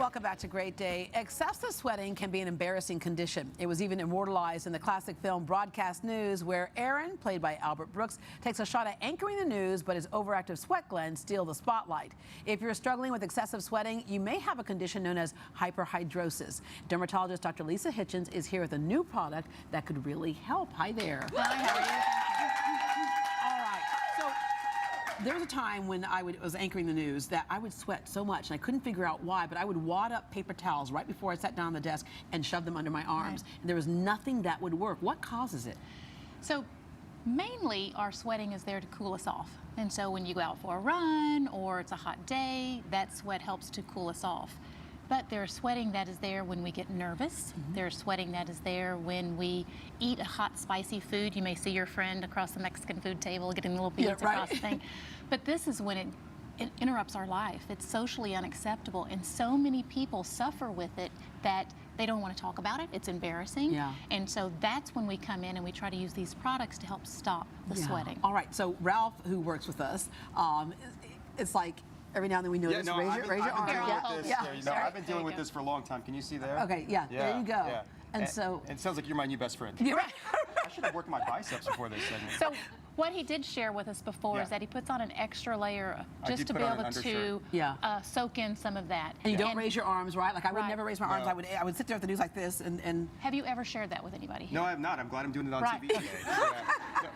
welcome back to Great Day. Excessive sweating can be an embarrassing condition. It was even immortalized in the classic film Broadcast News, where Aaron, played by Albert Brooks, takes a shot at anchoring the news, but his overactive sweat glands steal the spotlight. If you're struggling with excessive sweating, you may have a condition known as hyperhidrosis. Dermatologist Dr. Lisa Hitchens is here with a new product that could really help. Hi there. Hi, how are you? There was a time when I was anchoring the news that I would sweat so much, and I couldn't figure out why, but I would wad up paper towels right before I sat down on the desk and shove them under my arms. Right. And there was nothing that would work. What causes it? So mainly our sweating is there to cool us off. And so when you go out for a run or it's a hot day, that sweat helps to cool us off. But there's sweating that is there when we get nervous. There's sweating that is there when we eat a hot, spicy food. You may see your friend across the Mexican food table getting little beads across the thing. But this is when it interrupts our life. It's socially unacceptable, and so many people suffer with it that they don't want to talk about it. It's embarrassing. Yeah. And so that's when we come in and we try to use these products to help stop the sweating. All right, so Ralph, who works with us, it's like, every now and then we notice, raise your arm. I've been dealing with this for a long time. Can you see there? Okay, there you go. Yeah. And so... it sounds like you're my new best friend. You're right. I should have worked my biceps before this segment. So what he did share with us before is that he puts on an extra layer just to be able to soak in some of that. And you don't raise your arms, right? Like I would never raise my arms. I would sit there at the news like this and... Have you ever shared that with anybody here? No, I have not. I'm glad I'm doing it on TV today.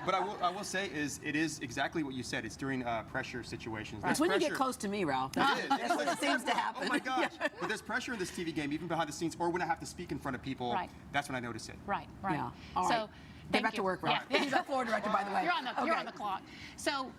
But I will say it is exactly what you said. It's during pressure situations. It's when you get close to me, Ralph. That's what it seems to happen. Oh my gosh. But there's pressure in this TV game, even behind the scenes, or when I have to speak in front of people. That's when I notice it. Right. Yeah. All right. So, get back to work, Ralph. He's our floor director, by the way. You're on the clock. So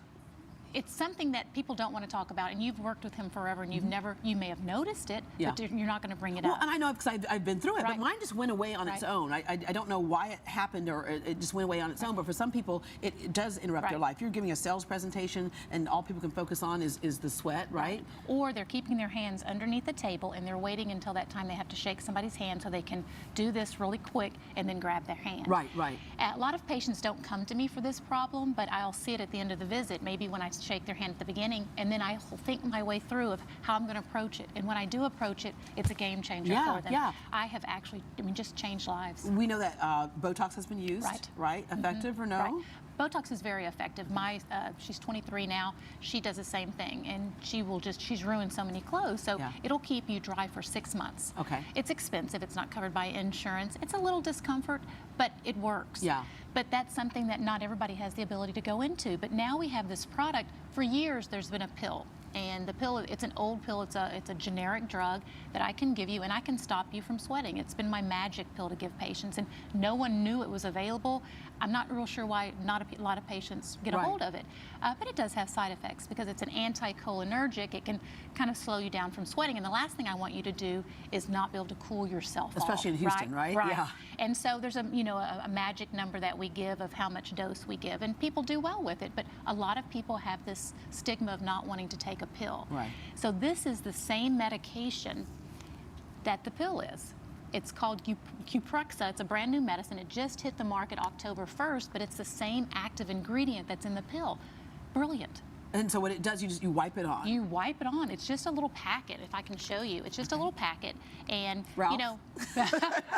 it's something that people don't want to talk about, and you've worked with him forever, and you may have noticed it, but you're not going to bring it up. And I know because I've been through it, but mine just went away on its own. I don't know why it happened, or it just went away on its own, but for some people, it does interrupt their life. You're giving a sales presentation, and all people can focus on is the sweat, right? Or they're keeping their hands underneath the table, and they're waiting until that time they have to shake somebody's hand so they can do this really quick and then grab their hand. Right. A lot of patients don't come to me for this problem, but I'll see it at the end of the visit, maybe when I shake their hand at the beginning, and then I think my way through of how I'm going to approach it. And when I do approach it, it's a game changer for them. I have actually, just changed lives. We know that Botox has been used, right? Effective or no? Botox is very effective. She's 23 now. She does the same thing, and she's ruined so many clothes. So it'll keep you dry for 6 months. Okay. It's expensive. It's not covered by insurance. It's a little discomfort, but it works. Yeah. But that's something that not everybody has the ability to go into. But now we have this product. For years, there's been a pill. And the pill, it's an old pill, it's a generic drug that I can give you, and I can stop you from sweating. It's been my magic pill to give patients, and no one knew it was available. I'm not real sure why not a lot of patients get a hold of it. But it does have side effects because it's an anticholinergic. It can kind of slow you down from sweating, and the last thing I want you to do is not be able to cool yourself off. Especially in Houston, right? Yeah. And so there's a magic number that we give of how much dose we give, and people do well with it, but a lot of people have this stigma of not wanting to take a pill. Right. So this is the same medication that the pill is. It's called Cuprexa. It's a brand new medicine. It just hit the market October 1st, but it's the same active ingredient that's in the pill. Brilliant. And so what it does, you wipe it on. You wipe it on. It's just a little packet, if I can show you. It's just a little packet. And, Ralph? Come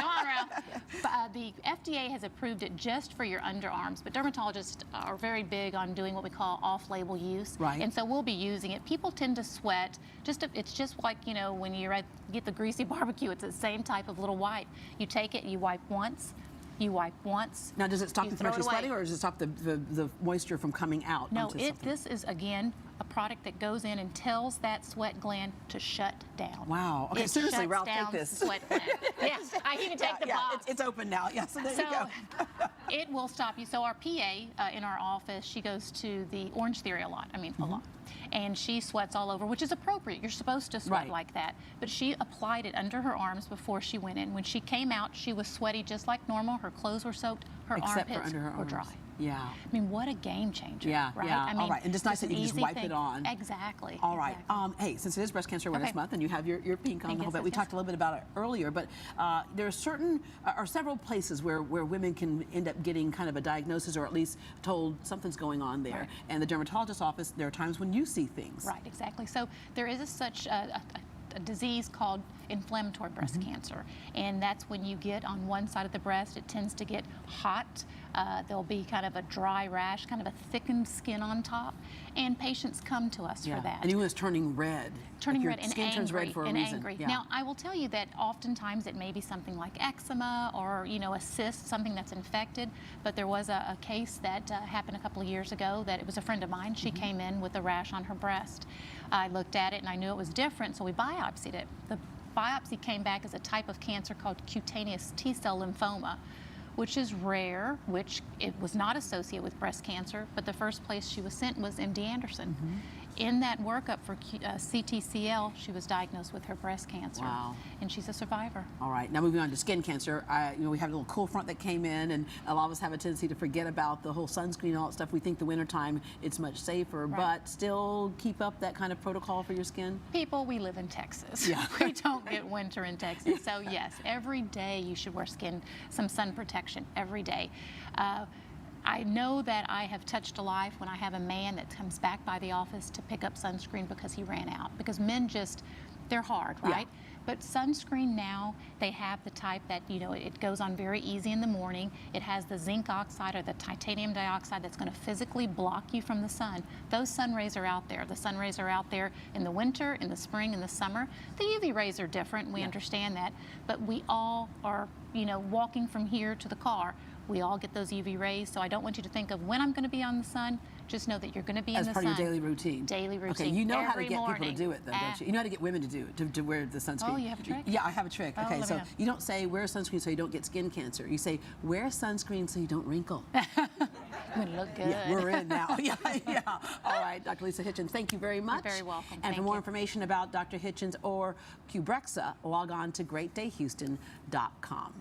on, Ralph. The FDA has approved it just for your underarms, but dermatologists are very big on doing what we call off-label use. Right. And so we'll be using it. People tend to sweat. It's just like, when you get the greasy barbecue, it's the same type of little wipe. You take it, you wipe once. You wipe once. Now, does it stop the extra sweating, or does it stop the moisture from coming out? No, this is, again, a product that goes in and tells that sweat gland to shut down. Wow. Okay, seriously, Ralph, take this. Sweat gland. Yes, I can take the box. It's open now. Yeah, so there you go. It will stop you. So our PA in our office, she goes to the Orange Theory a lot. A lot. And she sweats all over, which is appropriate. You're supposed to sweat like that. But she applied it under her arms before she went in. When she came out, she was sweaty just like normal. Her clothes were soaked. Her armpits were dry. Yeah. What a game changer. Yeah, right? All right. And it's nice that you just wipe it on. Exactly. All right. Hey, since it is Breast Cancer Awareness Month, and you have your pink on, we talked a little bit about it earlier, but there are several places where women can end up getting kind of a diagnosis, or at least told something's going on there. And the dermatologist's office, there are times when you see things. Right, exactly. So there is such a disease called inflammatory breast cancer. And that's when you get on one side of the breast, it tends to get hot. There'll be kind of a dry rash, kind of a thickened skin on top. And patients come to us for that. And you was turning red. Turning like red and skin angry. turns red for a reason. Angry. Yeah. Now, I will tell you that oftentimes it may be something like eczema or, you know, a cyst, something that's infected. But there was a case that happened a couple of years ago that it was a friend of mine. She came in with a rash on her breast. I looked at it and I knew it was different, so we biopsied it. The biopsy came back as a type of cancer called cutaneous T-cell lymphoma, which is rare, which it was not associated with breast cancer, but the first place she was sent was MD Anderson. In that workup for CTCL, she was diagnosed with her breast cancer. Wow. And she's a survivor. All right, now moving on to skin cancer. You know, we have a little cool front that came in, and a lot of us have a tendency to forget about the whole sunscreen and all that stuff. We think the wintertime it's much safer, but still keep up that kind of protocol for your skin? People, we live in Texas. Yeah. We don't get winter in Texas. So yes, every day you should wear some sun protection, every day. I know that I have touched a life when I have a man that comes back by the office to pick up sunscreen because he ran out. Because men just, they're hard, right? Yeah. But sunscreen now, they have the type that, you know, it goes on very easy in the morning. It has the zinc oxide or the titanium dioxide that's going to physically block you from the sun. Those sun rays are out there. The sun rays are out there in the winter, in the spring, in the summer. The UV rays are different. We understand that. But we all are, you know, walking from here to the car. We all get those UV rays, so I don't want you to think of when I'm going to be on the sun. Just know that you're going to be in the sun. As part of your daily routine. Daily routine. Okay, you know how to every get morning. people to do it, though, don't you? You know how to get women to do it, to wear the sunscreen. Oh, you have a trick? Yeah, I have a trick. Oh, Okay, let so me know. you don't say wear sunscreen so you don't get skin cancer. You say wear sunscreen so you don't wrinkle. You're going to look good. Yeah, we're in now. Yeah. All right, Dr. Lisa Hitchens, thank you very much. You're very welcome. And Thank for more you. information about Dr. Hitchens or Qbrexza, log on to greatdayhouston.com.